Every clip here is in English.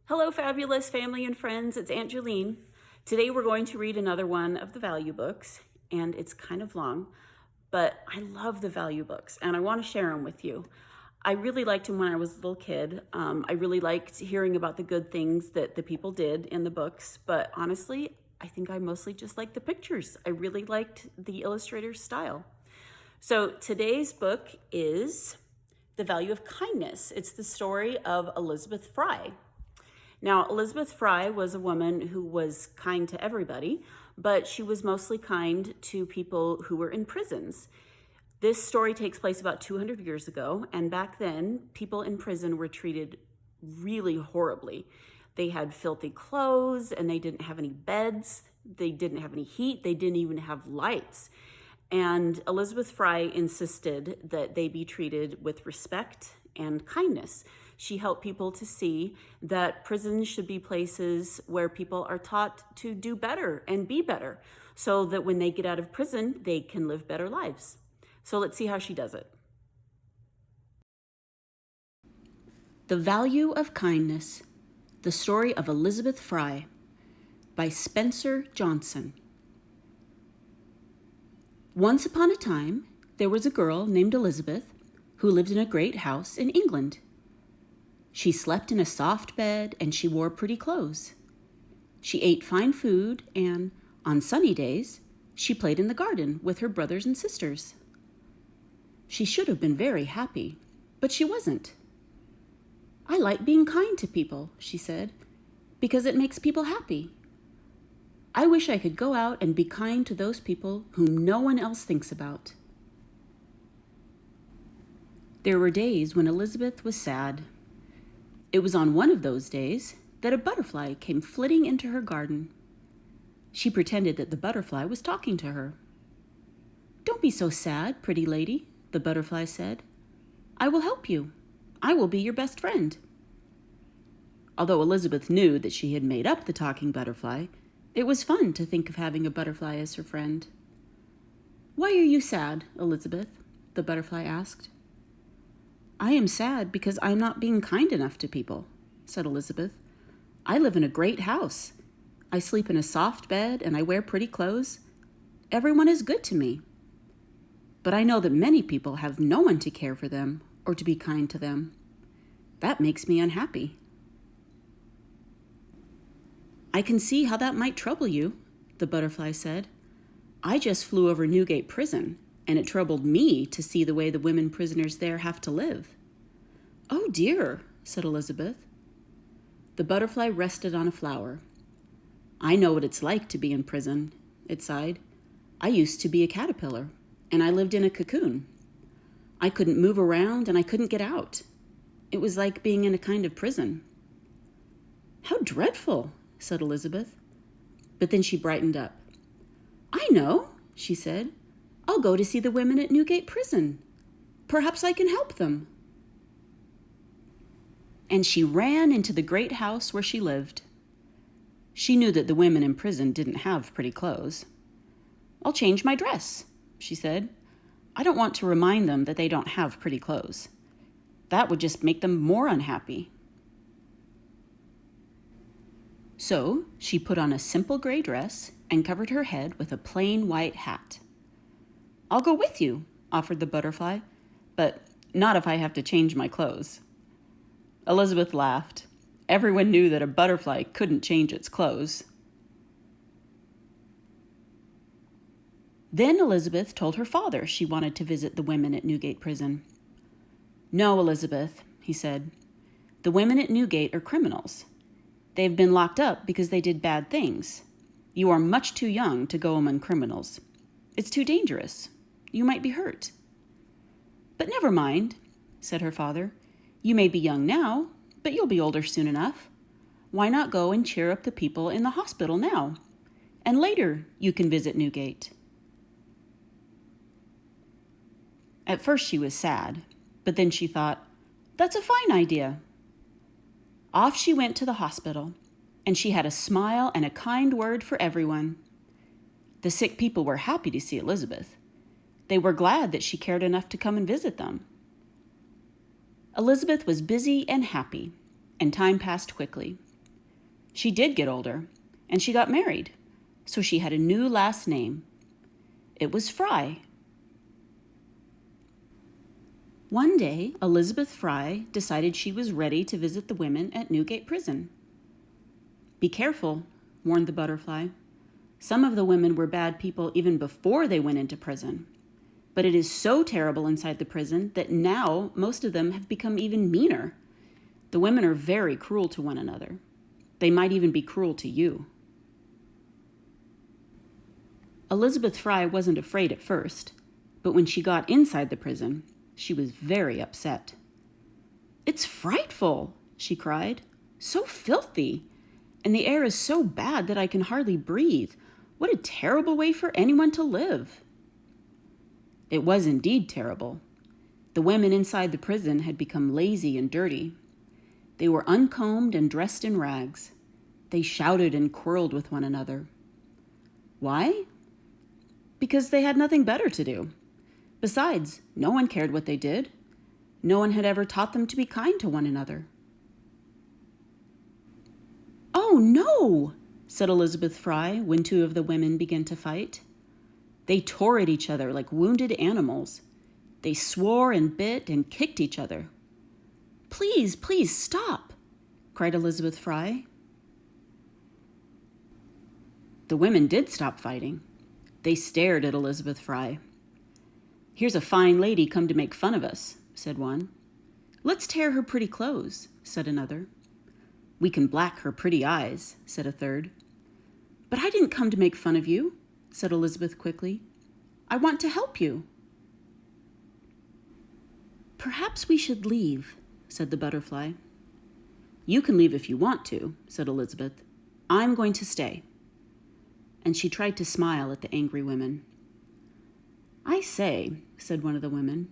Hello, fabulous family and friends. It's Aunt Julene. Today we're going to read another one of the value books, and it's kind of long, but I love the value books, and I want to share them with you. I really liked them when I was a little kid. I really liked hearing about the good things that the people did in the books, but honestly, I think I mostly just liked the pictures. I really liked the illustrator's style. So today's book is The Value of Kindness. It's the story of Elizabeth Fry. Now, Elizabeth Fry was a woman who was kind to everybody, but she was mostly kind to people who were in prisons. This story takes place about 200 years ago, and back then, people in prison were treated really horribly. They had filthy clothes, and they didn't have any beds, they didn't have any heat, they didn't even have lights. And Elizabeth Fry insisted that they be treated with respect and kindness. She helped people to see that prisons should be places where people are taught to do better and be better, so that when they get out of prison, they can live better lives. So let's see how she does it. The Value of Kindness, the story of Elizabeth Fry, by Spencer Johnson. Once upon a time, there was a girl named Elizabeth who lived in a great house in England. She slept in a soft bed and she wore pretty clothes. She ate fine food and, on sunny days, she played in the garden with her brothers and sisters. She should have been very happy, but she wasn't. "I like being kind to people," she said, "because it makes people happy. I wish I could go out and be kind to those people whom no one else thinks about." There were days when Elizabeth was sad. It was on one of those days that a butterfly came flitting into her garden. She pretended that the butterfly was talking to her. "Don't be so sad, pretty lady," the butterfly said. "I will help you. I will be your best friend." Although Elizabeth knew that she had made up the talking butterfly, it was fun to think of having a butterfly as her friend. "Why are you sad, Elizabeth?" the butterfly asked. "I am sad because I am not being kind enough to people," said Elizabeth. "I live in a great house. I sleep in a soft bed and I wear pretty clothes. Everyone is good to me. But I know that many people have no one to care for them or to be kind to them. That makes me unhappy." "I can see how that might trouble you," the butterfly said. "I just flew over Newgate Prison, and it troubled me to see the way the women prisoners there have to live." "Oh dear," said Elizabeth. The butterfly rested on a flower. "I know what it's like to be in prison," it sighed. "I used to be a caterpillar, and I lived in a cocoon. I couldn't move around and I couldn't get out. It was like being in a kind of prison." "How dreadful," said Elizabeth. But then she brightened up. "I know," she said. "I'll go to see the women at Newgate Prison. Perhaps I can help them." And she ran into the great house where she lived. She knew that the women in prison didn't have pretty clothes. "I'll change my dress," she said. "I don't want to remind them that they don't have pretty clothes. That would just make them more unhappy." So she put on a simple gray dress and covered her head with a plain white hat. "I'll go with you," offered the butterfly, "but not if I have to change my clothes." Elizabeth laughed. Everyone knew that a butterfly couldn't change its clothes. Then Elizabeth told her father she wanted to visit the women at Newgate Prison. "No, Elizabeth," he said. "The women at Newgate are criminals. They've been locked up because they did bad things. You are much too young to go among criminals. It's too dangerous. You might be hurt." "But never mind," said her father. "You may be young now, but you'll be older soon enough. Why not go and cheer up the people in the hospital now? And later you can visit Newgate." At first she was sad, but then she thought, "That's a fine idea." Off she went to the hospital, and she had a smile and a kind word for everyone. The sick people were happy to see Elizabeth. They were glad that she cared enough to come and visit them. Elizabeth was busy and happy, and time passed quickly. She did get older, and she got married, so she had a new last name. It was Fry. One day, Elizabeth Fry decided she was ready to visit the women at Newgate Prison. "Be careful," warned the butterfly. "Some of the women were bad people even before they went into prison. But it is so terrible inside the prison that now most of them have become even meaner. The women are very cruel to one another. They might even be cruel to you." Elizabeth Fry wasn't afraid at first, but when she got inside the prison, she was very upset. "It's frightful," she cried. "So filthy. And the air is so bad that I can hardly breathe. What a terrible way for anyone to live." It was indeed terrible. The women inside the prison had become lazy and dirty. They were uncombed and dressed in rags. They shouted and quarreled with one another. Why? Because they had nothing better to do. Besides, no one cared what they did. No one had ever taught them to be kind to one another. "Oh, no," said Elizabeth Fry when two of the women began to fight. They tore at each other like wounded animals. They swore and bit and kicked each other. "Please, please stop," cried Elizabeth Fry. The women did stop fighting. They stared at Elizabeth Fry. "Here's a fine lady come to make fun of us," said one. "Let's tear her pretty clothes," said another. "We can black her pretty eyes," said a third. "But I didn't come to make fun of you," said Elizabeth quickly. "I want to help you." "Perhaps we should leave," said the butterfly. "You can leave if you want to," said Elizabeth. "I'm going to stay." And she tried to smile at the angry women. "I say," said one of the women,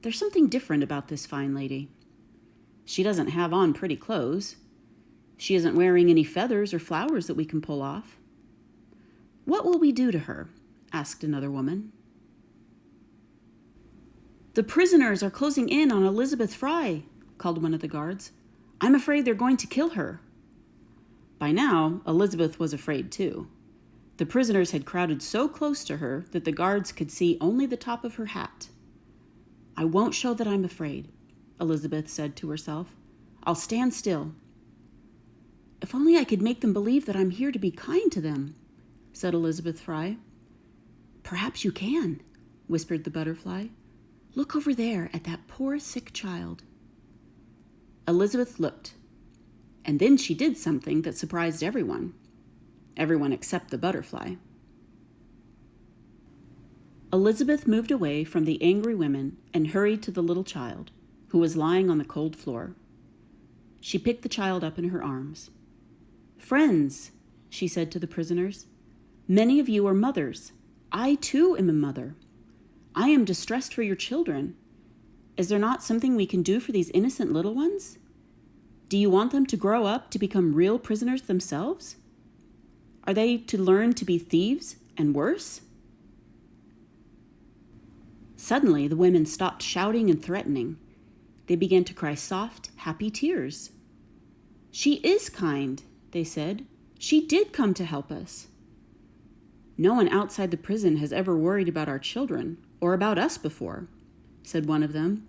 "there's something different about this fine lady. She doesn't have on pretty clothes. She isn't wearing any feathers or flowers that we can pull off." "What will we do to her?" asked another woman. "The prisoners are closing in on Elizabeth Fry," called one of the guards. "I'm afraid they're going to kill her." By now, Elizabeth was afraid too. The prisoners had crowded so close to her that the guards could see only the top of her hat. "I won't show that I'm afraid," Elizabeth said to herself. "I'll stand still." "If only I could make them believe that I'm here to be kind to them," said Elizabeth Fry. "Perhaps you can," whispered the butterfly. "Look over there at that poor sick child." Elizabeth looked, and then she did something that surprised everyone except the butterfly. Elizabeth moved away from the angry women and hurried to the little child, who was lying on the cold floor. She picked the child up in her arms. "Friends," she said to the prisoners, "many of you are mothers. I too am a mother. I am distressed for your children. Is there not something we can do for these innocent little ones? Do you want them to grow up to become real prisoners themselves? Are they to learn to be thieves and worse?" Suddenly, the women stopped shouting and threatening. They began to cry soft, happy tears. "She is kind," they said. "She did come to help us." "No one outside the prison has ever worried about our children or about us before," said one of them,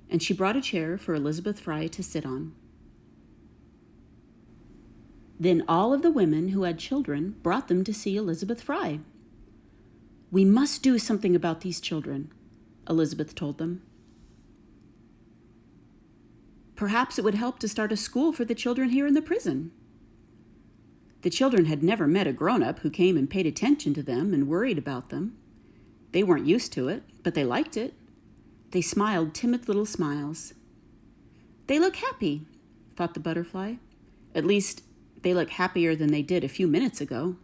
and she brought a chair for Elizabeth Fry to sit on. Then all of the women who had children brought them to see Elizabeth Fry. "We must do something about these children," Elizabeth told them. "Perhaps it would help to start a school for the children here in the prison." The children had never met a grown-up who came and paid attention to them and worried about them. They weren't used to it, but they liked it. They smiled timid little smiles. "They look happy," thought the butterfly. "At least, they look happier than they did a few minutes ago."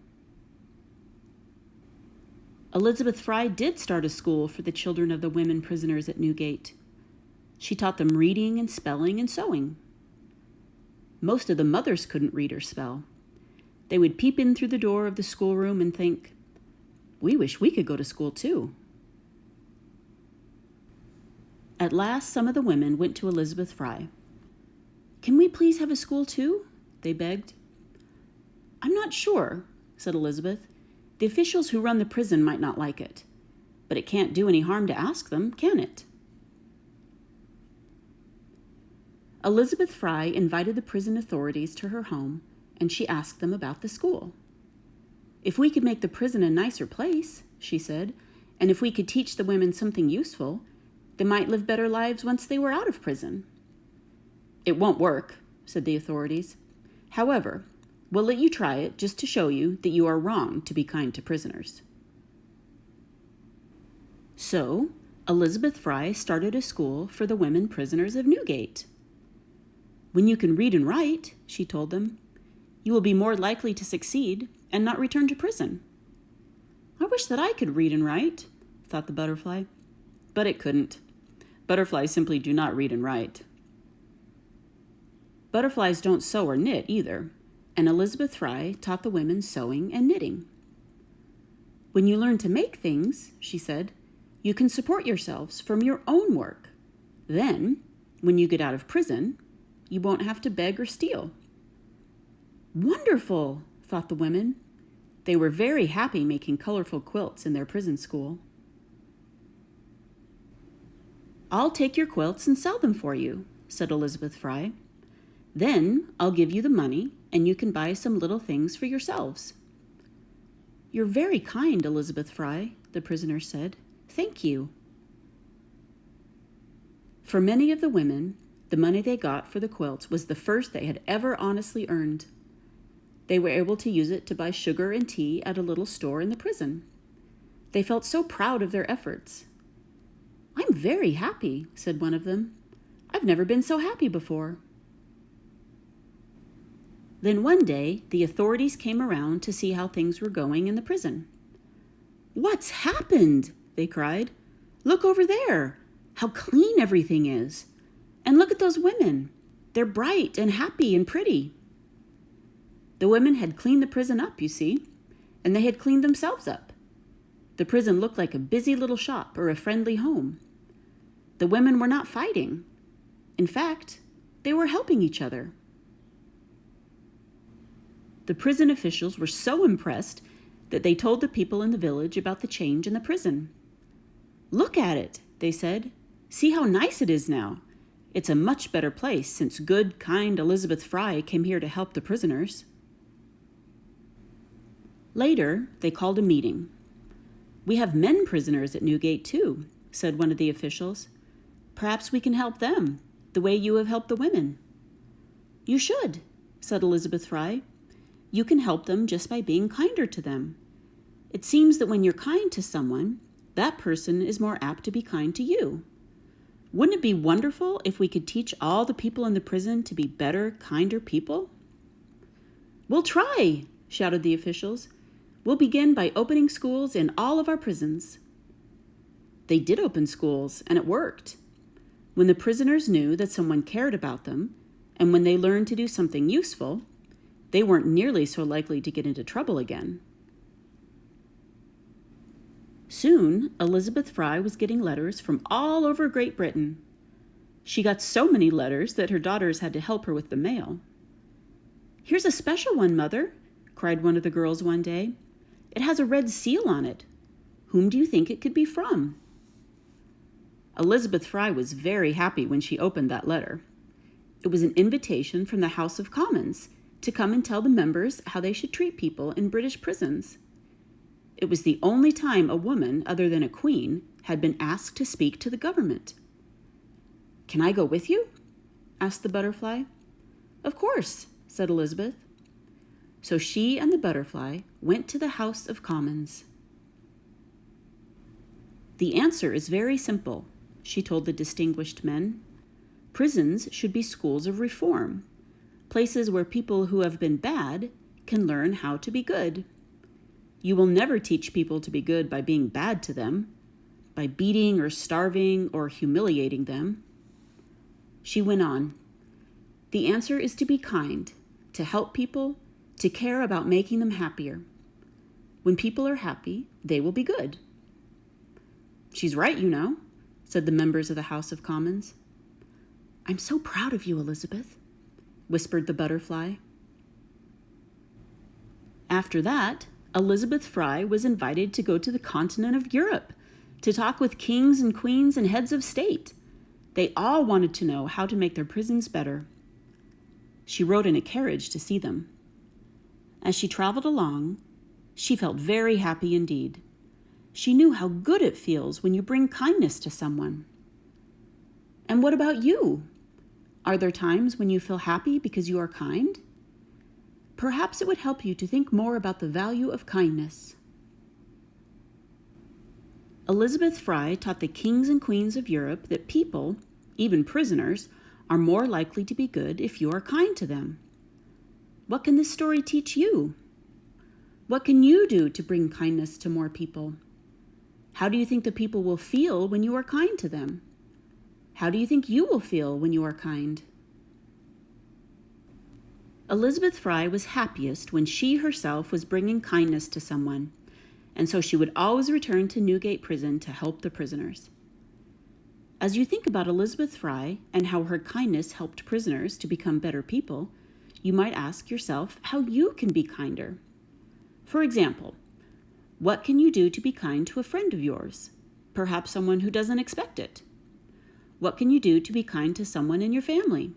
Elizabeth Fry did start a school for the children of the women prisoners at Newgate. She taught them reading and spelling and sewing. Most of the mothers couldn't read or spell. They would peep in through the door of the schoolroom and think, "We wish we could go to school too." At last, some of the women went to Elizabeth Fry. "Can we please have a school too?" they begged. I'm not sure, said Elizabeth. The officials who run the prison might not like it. But it can't do any harm to ask them, can it? Elizabeth Fry invited the prison authorities to her home, and she asked them about the school. If we could make the prison a nicer place, she said, and if we could teach the women something useful, they might live better lives once they were out of prison. It won't work, said the authorities. However, we'll let you try it just to show you that you are wrong to be kind to prisoners. So, Elizabeth Fry started a school for the women prisoners of Newgate. When you can read and write, she told them, you will be more likely to succeed and not return to prison. I wish that I could read and write, thought the butterfly, but it couldn't. Butterflies simply do not read and write. Butterflies don't sew or knit either, and Elizabeth Fry taught the women sewing and knitting. When you learn to make things, she said, you can support yourselves from your own work. Then, when you get out of prison, you won't have to beg or steal. Wonderful, thought the women. They were very happy making colorful quilts in their prison school. I'll take your quilts and sell them for you, said Elizabeth Fry. Then I'll give you the money and you can buy some little things for yourselves. You're very kind, Elizabeth Fry, the prisoner said. Thank you. For many of the women, the money they got for the quilts was the first they had ever honestly earned. They were able to use it to buy sugar and tea at a little store in the prison. They felt so proud of their efforts. I'm very happy, said one of them. I've never been so happy before. Then one day, the authorities came around to see how things were going in the prison. What's happened? They cried. Look over there. How clean everything is. And look at those women. They're bright and happy and pretty. The women had cleaned the prison up, you see, and they had cleaned themselves up. The prison looked like a busy little shop or a friendly home. The women were not fighting. In fact, they were helping each other. The prison officials were so impressed that they told the people in the village about the change in the prison. Look at it, they said. See how nice it is now. It's a much better place since good, kind Elizabeth Fry came here to help the prisoners. Later, they called a meeting. We have men prisoners at Newgate too, said one of the officials. Perhaps we can help them, the way you have helped the women. You should, said Elizabeth Fry. You can help them just by being kinder to them. It seems that when you're kind to someone, that person is more apt to be kind to you. Wouldn't it be wonderful if we could teach all the people in the prison to be better, kinder people? We'll try, shouted the officials. We'll begin by opening schools in all of our prisons. They did open schools, and it worked. When the prisoners knew that someone cared about them, and when they learned to do something useful, they weren't nearly so likely to get into trouble again. Soon, Elizabeth Fry was getting letters from all over Great Britain. She got so many letters that her daughters had to help her with the mail. Here's a special one, Mother, cried one of the girls one day. It has a red seal on it. Whom do you think it could be from? Elizabeth Fry was very happy when she opened that letter. It was an invitation from the House of Commons to come and tell the members how they should treat people in British prisons. It was the only time a woman, other than a queen, had been asked to speak to the government. Can I go with you? Asked the butterfly. Of course, said Elizabeth. So she and the butterfly went to the House of Commons. The answer is very simple, she told the distinguished men. Prisons should be schools of reform, places where people who have been bad can learn how to be good. You will never teach people to be good by being bad to them, by beating or starving or humiliating them. She went on, the answer is to be kind, to help people, to care about making them happier. When people are happy, they will be good. She's right, you know, said the members of the House of Commons. I'm so proud of you, Elizabeth, whispered the butterfly. After that, Elizabeth Fry was invited to go to the continent of Europe to talk with kings and queens and heads of state. They all wanted to know how to make their prisons better. She rode in a carriage to see them. As she traveled along, she felt very happy indeed. She knew how good it feels when you bring kindness to someone. And what about you? Are there times when you feel happy because you are kind? Perhaps it would help you to think more about the value of kindness. Elizabeth Fry taught the kings and queens of Europe that people, even prisoners, are more likely to be good if you are kind to them. What can this story teach you? What can you do to bring kindness to more people? How do you think the people will feel when you are kind to them? How do you think you will feel when you are kind? Elizabeth Fry was happiest when she herself was bringing kindness to someone, and so she would always return to Newgate Prison to help the prisoners. As you think about Elizabeth Fry and how her kindness helped prisoners to become better people, you might ask yourself how you can be kinder. For example, what can you do to be kind to a friend of yours? Perhaps someone who doesn't expect it. What can you do to be kind to someone in your family?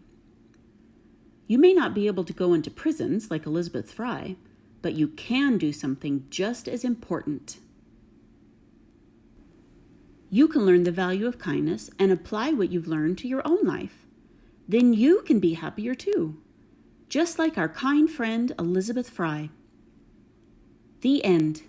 You may not be able to go into prisons like Elizabeth Fry, but you can do something just as important. You can learn the value of kindness and apply what you've learned to your own life. Then you can be happier too, just like our kind friend Elizabeth Fry. The end.